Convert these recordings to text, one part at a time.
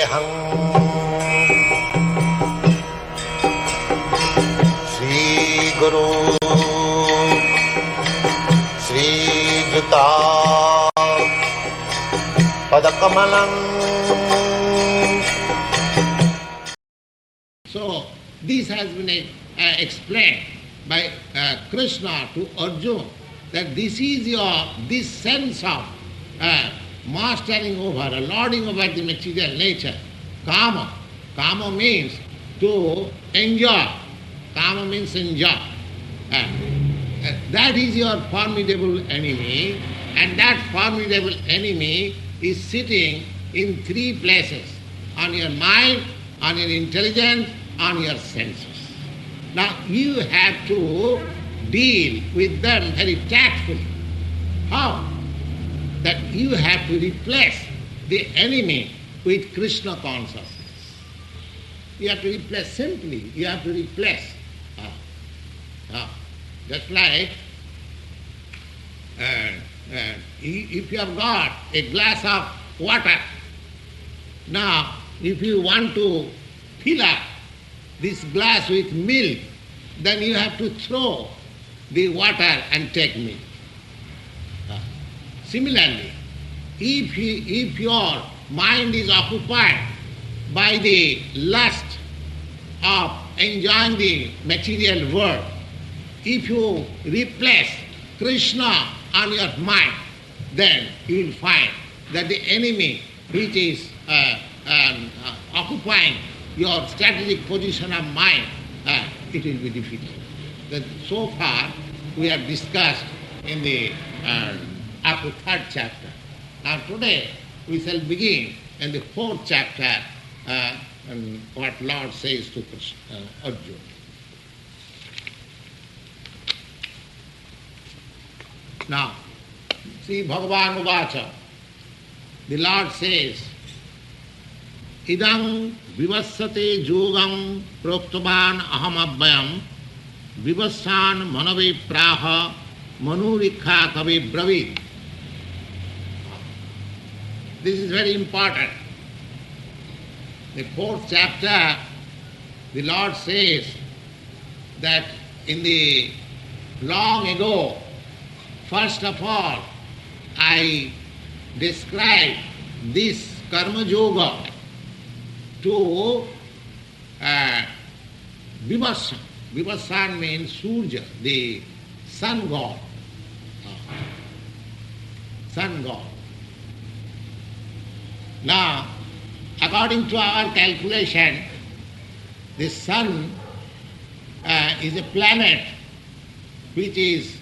Vandeham Sri Guru Sri Juta Padakamalang. So this has been explained by Krishna to Arjuna, that this sense of mastering over, lording over the material nature, kama. Kama means to enjoy. Kama means enjoy. That is your formidable enemy, and that formidable enemy is sitting in three places: on your mind, on your intelligence, on your senses. Now you have to deal with them very tactfully. How? That you have to replace the enemy with Krishna consciousness. You have to replace simply, you have to replace. Just like if you have got a glass of water, now if you want to fill up this glass with milk, then you have to throw the water and take milk. Similarly, if your mind is occupied by the lust of enjoying the material world, if you replace Krishna on your mind, then you will find that the enemy which is occupying your strategic position of mind, it will be defeated. That so far we have discussed in the up to third chapter. Now today we shall begin in the fourth chapter, and what Lord says to Arjuna. Now, see Bhagavan Uvacha, the Lord says, Idam vivassate yogam proktavan aham abhyam vivassan manave praha manurikha kavi bravid. This is very important. The fourth chapter, the Lord says that in the long ago, first of all, I described this karma yoga to Vivassan. Vivassan means Surya, the sun god. Sun god. Now, according to our calculation, the sun is a planet which is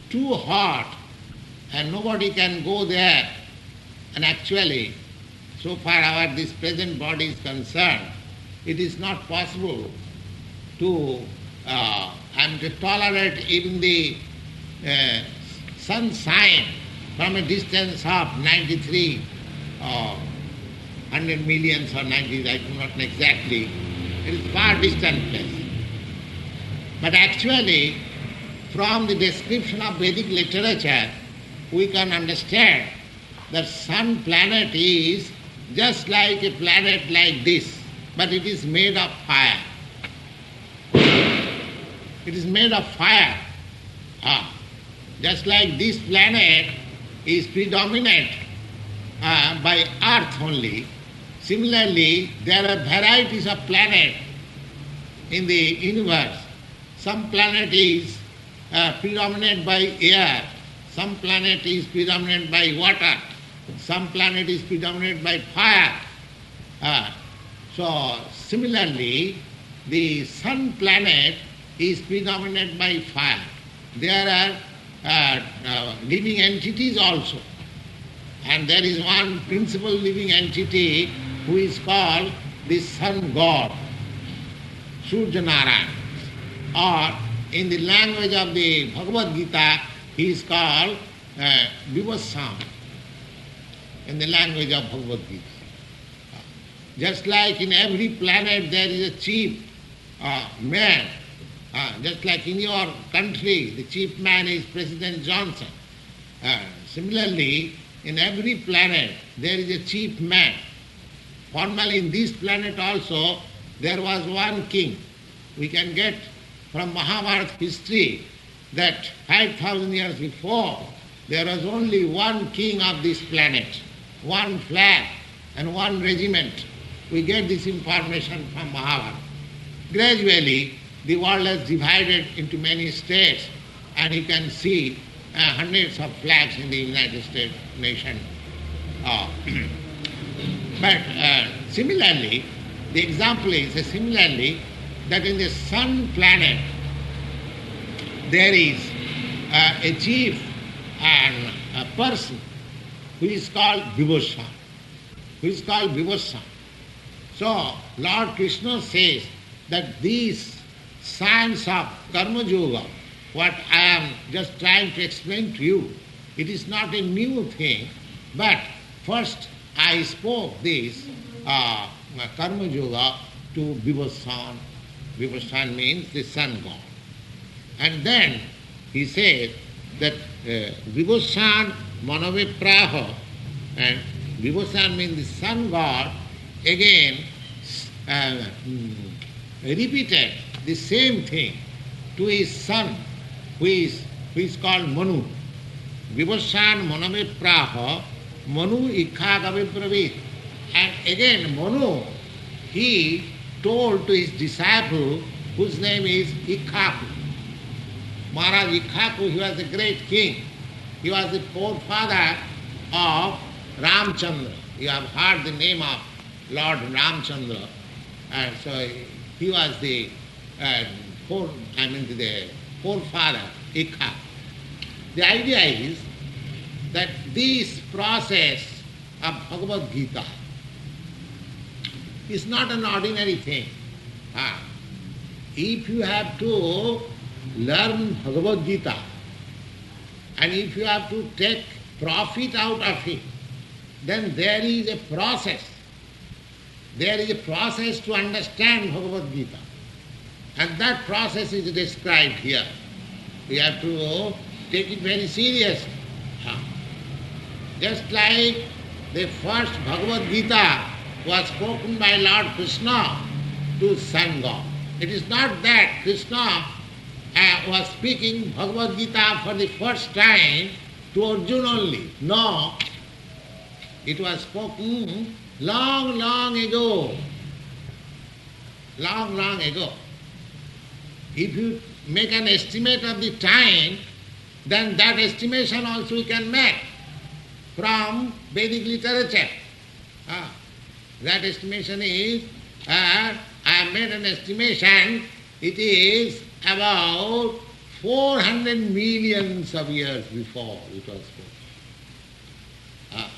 too hot and nobody can go there. And actually, so far this present body is concerned, it is not possible to tolerate even the sunshine from a distance of 93 100 millions or 90, I do not know exactly. It is far distant place. But actually, from the description of Vedic literature, we can understand that sun planet is just like a planet like this, but it is made of fire. It is made of fire. Just like this planet is predominant by earth only, similarly there are varieties of planets in the universe. Some planet is predominant by air, some planet is predominant by water, some planet is predominant by fire. So similarly, the sun planet is predominant by fire. There are living entities also. And there is one principal living entity who is called the sun god, Surya Narayan. Or in the language of the Bhagavad Gita, he is called Vivassan, in the language of Bhagavad Gita. Just like in every planet there is a chief man, just like in your country the chief man is President Johnson. Similarly, in every planet there is a chief man. Formerly in this planet also there was one king. We can get from Mahabharata history that 5,000 years before there was only one king of this planet, one flag and one regiment. We get this information from Mahabharata. Gradually the world has divided into many states, and you can see hundreds of flags in the United States nation. But similarly, the example is similarly that in the sun planet there is a chief and a person who is called Vibhusan. So Lord Krishna says that these science of Karma Yoga, what I am just trying to explain to you, it is not a new thing, but first I spoke this Karma Yoga to Vibhusan. Vibhusan means the sun god. And then he said that Vibhusan Manavipraha, and Vibhusan means the sun god, again repeated the same thing to his son, who is called Manu. Vibhusan Manavipraha, Manu Ikkha. And again Manu, he told to his disciple, whose name is Ikkhaku. Maharaj Ikkhaku, he was a great king. He was the forefather of Ramchandra. You have heard the name of Lord Ramchandra. And so he was the forefather, Ikkhaku. The idea is that this process of Bhagavad Gita is not an ordinary thing. If you have to learn Bhagavad Gita and if you have to take profit out of it, then there is a process. There is a process to understand Bhagavad Gita. And that process is described here. We have to take it very seriously. Just like the first Bhagavad Gita was spoken by Lord Krishna to sun god. It is not that Krishna was speaking Bhagavad Gita for the first time to Arjuna only. No. It was spoken long, long ago. Long, long ago. If you make an estimate of the time, then that estimation also we can make from Vedic literature. That estimation is, I have made an estimation, it is about 400 millions of years before it was spoken.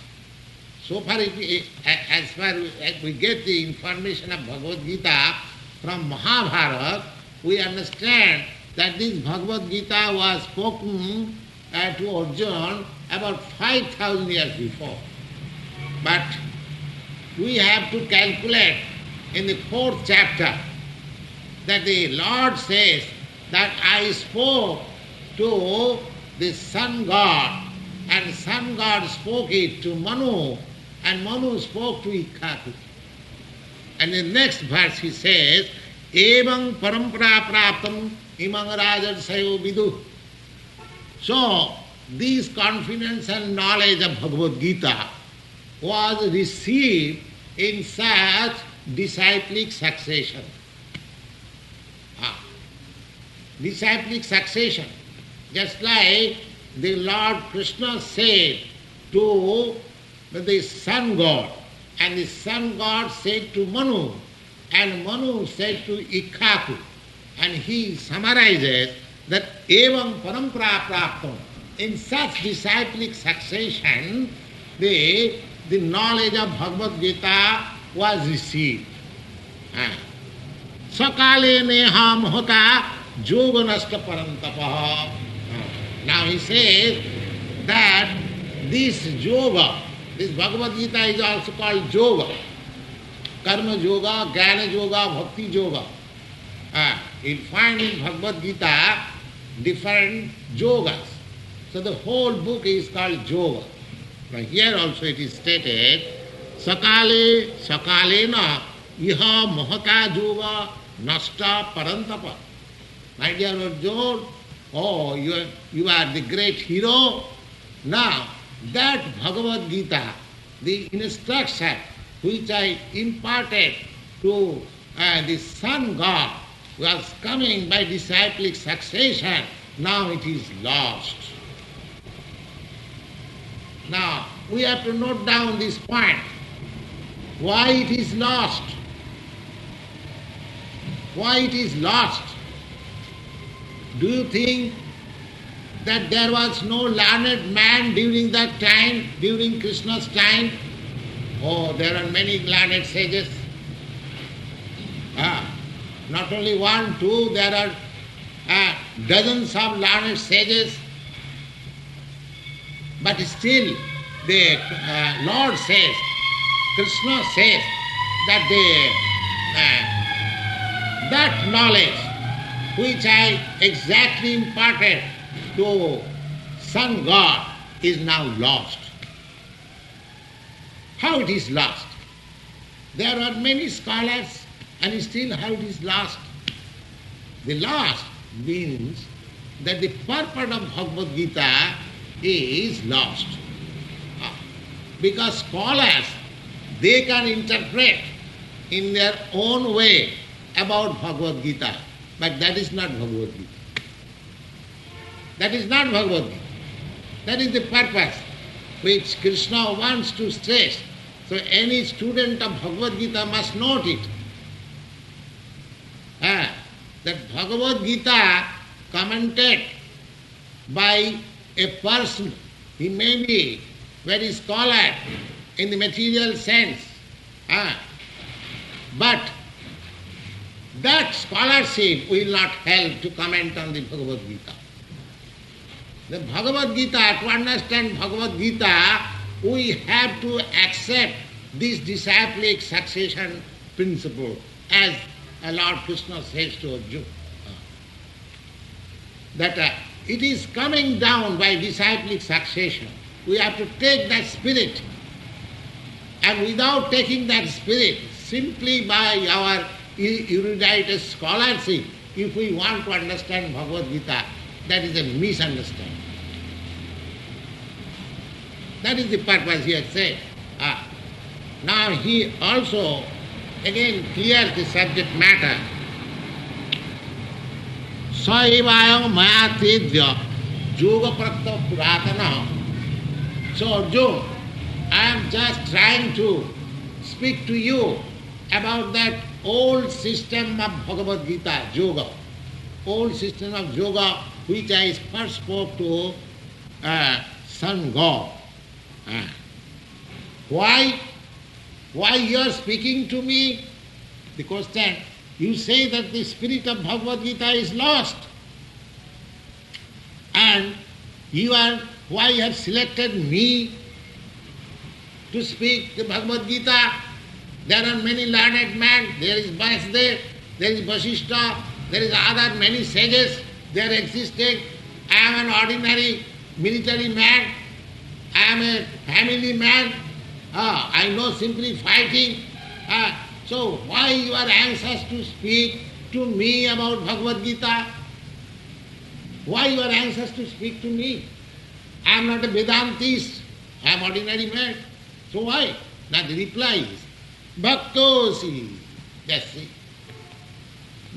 So far, as far as we get the information of Bhagavad Gita from Mahabharata, we understand that this Bhagavad Gita was spoken to Arjuna about 5,000 years before. But we have to calculate in the 4th chapter that the Lord says that I spoke to the sun god, and sun god spoke it to Manu, and Manu spoke to Ikkhaku. And in the next verse he says, Evang parampara praptam imang rajarsayo vidu. So, this confidence and knowledge of Bhagavad Gita was received in such disciplic succession. Disciplic succession. Just like the Lord Krishna said to the sun god, and the sun god said to Manu, and Manu said to Ikkhaku, and he summarizes that evam parampara praptam. In such disciplic succession, the knowledge of Bhagavad Gita was received. Sakale neha mahata yoga nasta parantapaha. Now he says that this yoga, this Bhagavad Gita is also called yoga. Karma yoga, jnana yoga, bhakti yoga. You'll find in Bhagavad Gita different yogas. So the whole book is called yoga. Now here also it is stated Sakale sakalena iha mohata yoga nasta parantapa. My dear Arjuna, oh, you are the great hero. Now, that Bhagavad Gita, the instruction which I imparted to the sun god was coming by disciplic succession, now it is lost. Now, we have to note down this point. Why it is lost? Why it is lost? Do you think that there was no learned man during that time, during Krishna's time? Oh, there are many learned sages. Not only one, two, there are dozens of learned sages. But still, the Lord says, Krishna says that that knowledge which I exactly imparted to sun god is now lost. How it is lost? There are many scholars and still how it is lost. The lost means that the purport of Bhagavad Gita is lost. Because scholars, they can interpret in their own way about Bhagavad Gita, but that is not Bhagavad Gita. That is not Bhagavad Gita. That is the purpose which Krishna wants to stress. So any student of Bhagavad Gita must note it. That Bhagavad Gita commented by a person, he may be very scholar in the material sense, but that scholarship will not help to comment on the Bhagavad Gita. The Bhagavad Gita, to understand Bhagavad Gita, we have to accept this disciplic succession principle, as Lord Krishna says to Arjuna. That it is coming down by disciplic succession. We have to take that spirit, and without taking that spirit, simply by our erudite scholarship, if we want to understand Bhagavad Gita, that is a misunderstanding. That is the purpose he has said. Now he also again clears the subject matter. Saivayam maya tedya yoga prakta puratana. So Arjuna, I am just trying to speak to you about that old system of Bhagavad Gita, yoga. Old system of yoga which I first spoke to sun god. Why you are speaking to me? The question, you say that the spirit of Bhagavad Gita is lost. And why you have selected me to speak the Bhagavad Gita? There are many learned men, there is Vasudev, there is Vasishtha, there is other many sages, they are existing. I am an ordinary military man, I am a family man, I know simply fighting. So why you are anxious to speak to me about Bhagavad Gita? Why you are anxious to speak to me? I am not a Vedantist, I am ordinary man. So why? Now the reply is, Bhaktosi, that's it.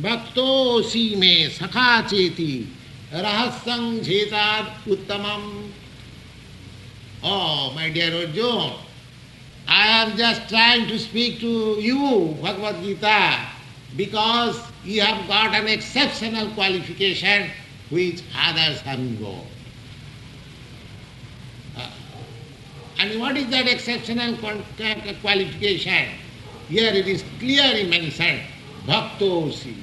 Bhaktosi me sakha cheti rahasyam jetad uttamam. Oh, my dear Arjuna, I am just trying to speak to you, Bhagavad Gita, because you have got an exceptional qualification which others haven't got. And what is that exceptional qualification? Here it is clearly mentioned, Bhaktosi.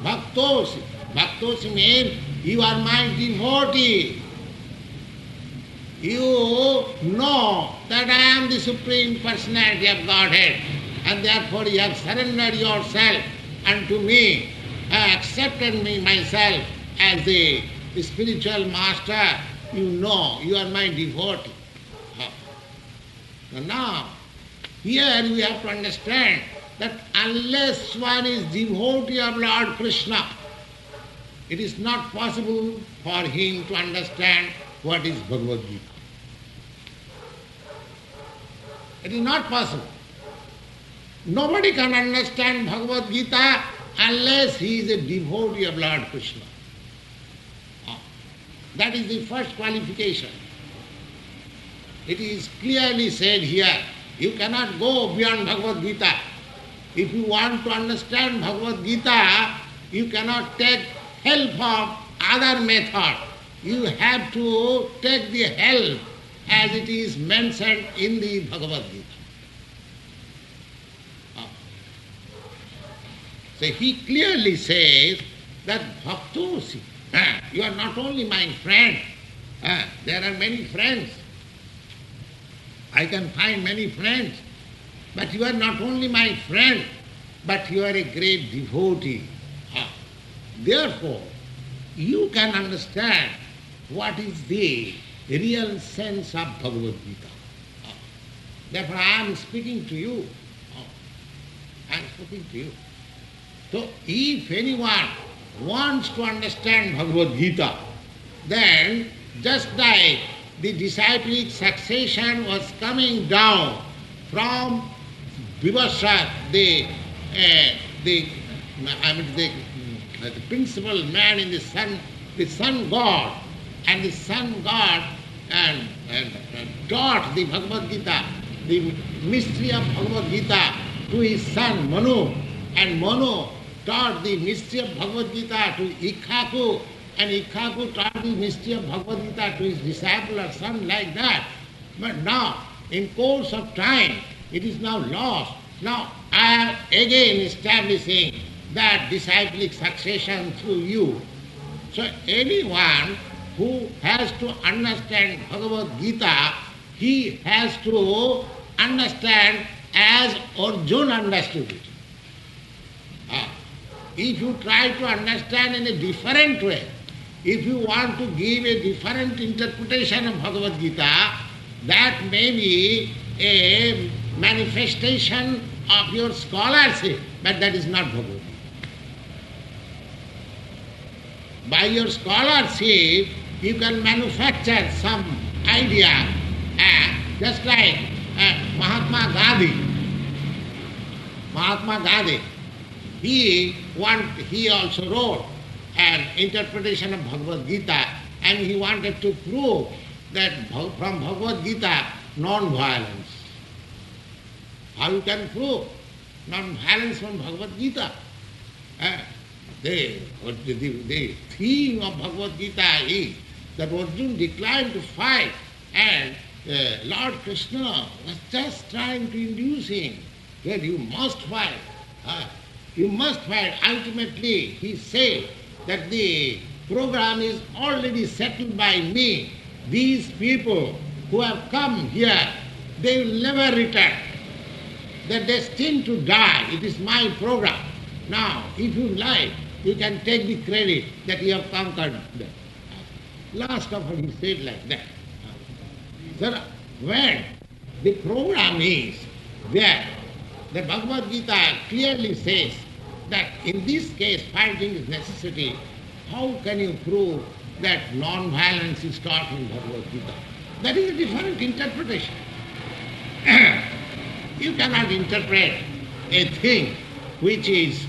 Bhaktosi. Bhaktosi means you are my devotee. You know that I am the Supreme Personality of Godhead, and therefore you have surrendered yourself unto me, accepted me myself as the spiritual master. You know you are my devotee. Now, Here we have to understand that unless one is devotee of Lord Krishna, it is not possible for him to understand what is Bhagavad Gita. It is not possible. Nobody can understand Bhagavad Gita unless he is a devotee of Lord Krishna. That is the first qualification. It is clearly said here, you cannot go beyond Bhagavad Gita. If you want to understand Bhagavad Gita, you cannot take help of other method. You have to take the help as it is mentioned in the Bhagavad Gita. So he clearly says that Bhaktosi, you are not only my friend, there are many friends. I can find many friends, but you are not only my friend, but you are a great devotee. Therefore, you can understand what is the real sense of Bhagavad Gita. Therefore, I am speaking to you. I am speaking to you. So, if anyone wants to understand Bhagavad Gita, then just like the disciplic succession was coming down from Vivasat, the principal man in the sun god, and the sun god and taught the Bhagavad Gita, the mystery of Bhagavad Gita to his son Manu, and Manu taught the mystery of Bhagavad Gita to Ikhaku, and Ikhaku taught the mystery of Bhagavad Gita to his disciple or son, like that. But now, in course of time, it is now lost. Now I am again establishing that disciplic succession through you. So anyone who has to understand Bhagavad Gita, he has to understand as Arjuna understood it. If you try to understand in a different way, if you want to give a different interpretation of Bhagavad Gita, that may be a manifestation of your scholarship, but that is not Bhagavad Gita. By your scholarship, you can manufacture some idea, just like Mahatma Gandhi. He also wrote an interpretation of Bhagavad Gita, and he wanted to prove that from Bhagavad Gita, non-violence. How you can prove non-violence from Bhagavad Gita? The theme of Bhagavad Gita is that Arjuna declined to fight, and Lord Krishna was just trying to induce him that you must fight. You must fight. Ultimately, he said that the program is already settled by me. These people who have come here, they will never return. They're destined to die. It is my program. Now, if you like, you can take the credit that you have conquered them. Last of all, he said like that. So when the program is there, the Bhagavad Gita clearly says that in this case fighting is necessary. How can you prove that non-violence is taught in Bhagavad Gita? That is a different interpretation. You cannot interpret a thing which is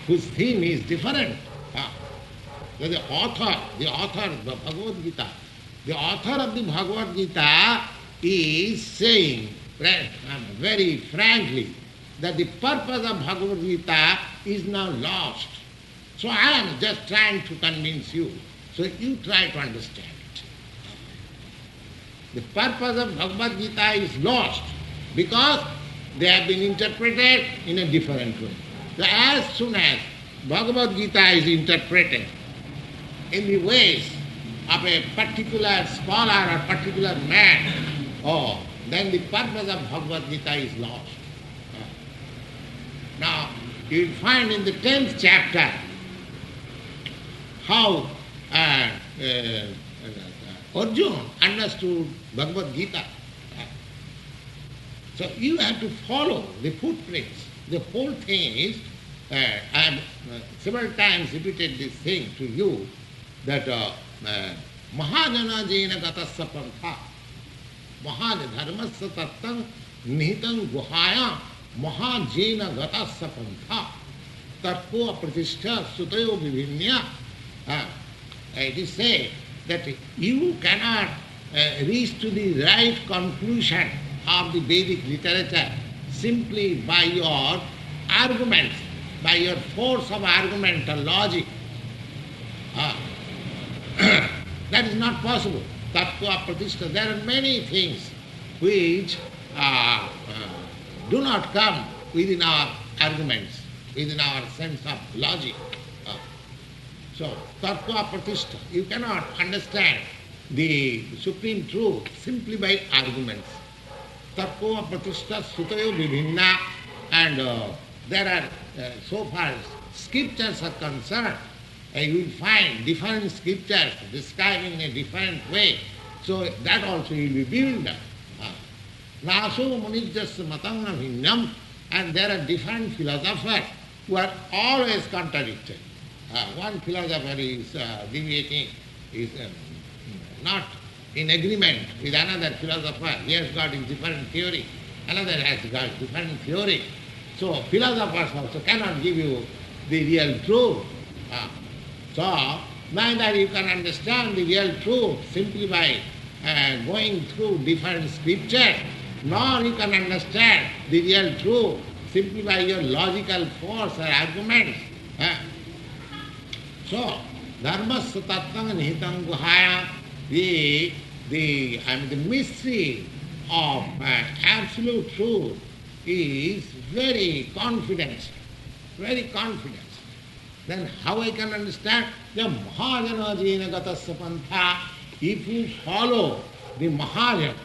whose theme is different. The author of the Bhagavad Gita, the author of the Bhagavad Gita is saying very frankly that the purpose of Bhagavad Gita is now lost. So I am just trying to convince you. So you try to understand it. The purpose of Bhagavad Gita is lost because they have been interpreted in a different way. So as soon as Bhagavad Gita is interpreted in the ways of a particular scholar or particular man, then the purpose of Bhagavad Gita is lost. Now, you will find in the 10th chapter how Arjuna understood Bhagavad Gita. So you have to follow the footprints. The whole thing is, I have several times repeated this thing to you, that Mahajana Jena Gatasya Pantha, Mahadharmasya Tattang Nihitam Guhaya, Mahajena Gatasya Pantha, Tarpo Pratishtha Sutayo Vivinya. It is said that you cannot reach to the right conclusion of the Vedic literature simply by your arguments, by your force of argument or logic. That is not possible. Tattva pratishtha. There are many things which do not come within our arguments, within our sense of logic. So, tattva pratishtha. You cannot understand the supreme truth simply by arguments. Tattva pratishtha sutayo vibhinna. And there are, so far as scriptures are concerned, you will find different scriptures describing in a different way. So that also you will be bewildered. Naso munijyasya matanga bhinnam. And there are different philosophers who are always contradicted. One philosopher is deviating, is not in agreement with another philosopher. He has got a different theory. Another has got different theory. So philosophers also cannot give you the real truth. So neither you can understand the real truth simply by going through different scriptures, nor you can understand the real truth simply by your logical force or arguments. So, dharmasya tattang nihitam guhaya, the mystery of absolute truth is very confidential, very confidential. Then how I can understand? The Mahajana Jena Gatasya Pantha, if you follow the Mahajana,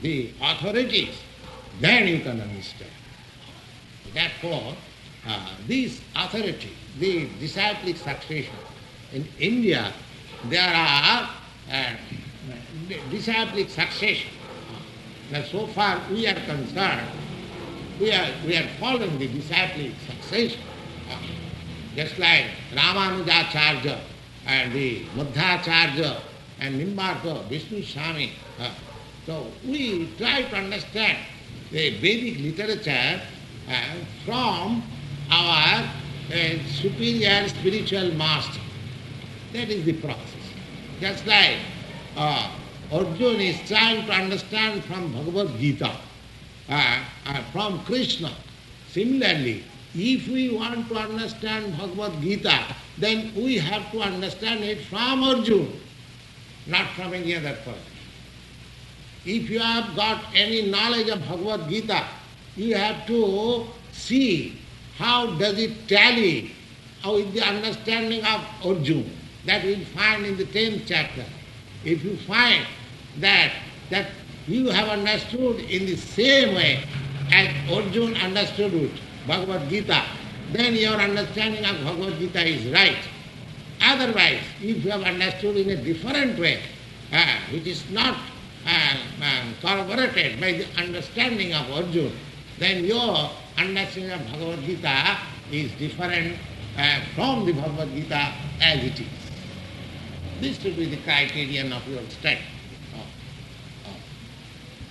the authorities, then you can understand. Therefore, this authority, the disciplic succession, in India there are disciplic succession. Now so far we are concerned, we are following the disciplic succession. Just like Ramanujacharya and the Madhacharya and Nimbarka, Vishnu Swami. So we try to understand the Vedic literature from our superior spiritual master. That is the process. Just like Arjuna is trying to understand from Bhagavad Gita, from Krishna. Similarly, if we want to understand Bhagavad Gita, then we have to understand it from Arjuna, not from any other person. If you have got any knowledge of Bhagavad Gita, you have to see how does it tally with the understanding of Arjuna. That we will find in the 10th chapter. If you find that you have understood in the same way as Arjuna understood it, Bhagavad Gita, then your understanding of Bhagavad Gita is right. Otherwise, if you have understood in a different way, which is not corroborated by the understanding of Arjuna, then your understanding of Bhagavad Gita is different from the Bhagavad Gita as it is. This should be the criterion of your study.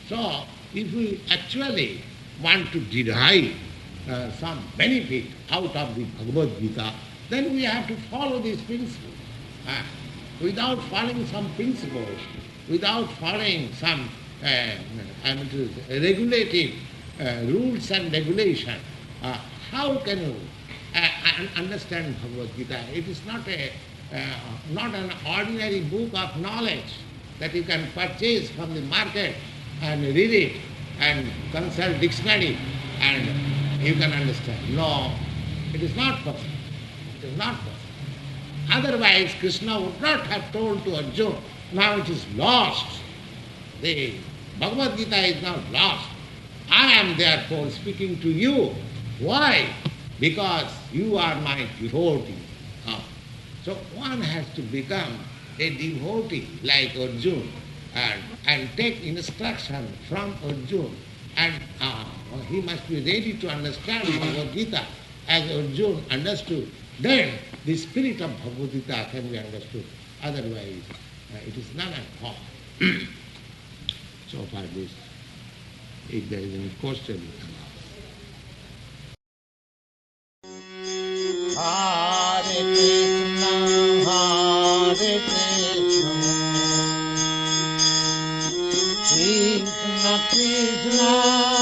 So, if we actually want to derive some benefit out of the Bhagavad Gita, then we have to follow these principles. Without following some principles, without following some regulative rules and regulation, how can you understand Bhagavad Gita? It is not an ordinary book of knowledge that you can purchase from the market and read it and consult dictionary and you can understand. No, it is not possible. It is not possible. Otherwise, Krishna would not have told to Arjuna, now it is lost. The Bhagavad Gita is now lost. I am therefore speaking to you. Why? Because you are my devotee. So one has to become a devotee like Arjuna and take instruction from Arjuna And he must be ready to understand Bhagavad Gita as Arjuna understood. Then the spirit of Bhagavad Gita can be understood. Otherwise, it is none at all. So far this, if there is any question, you can ask. Hare Krishna, Krishna Krishna,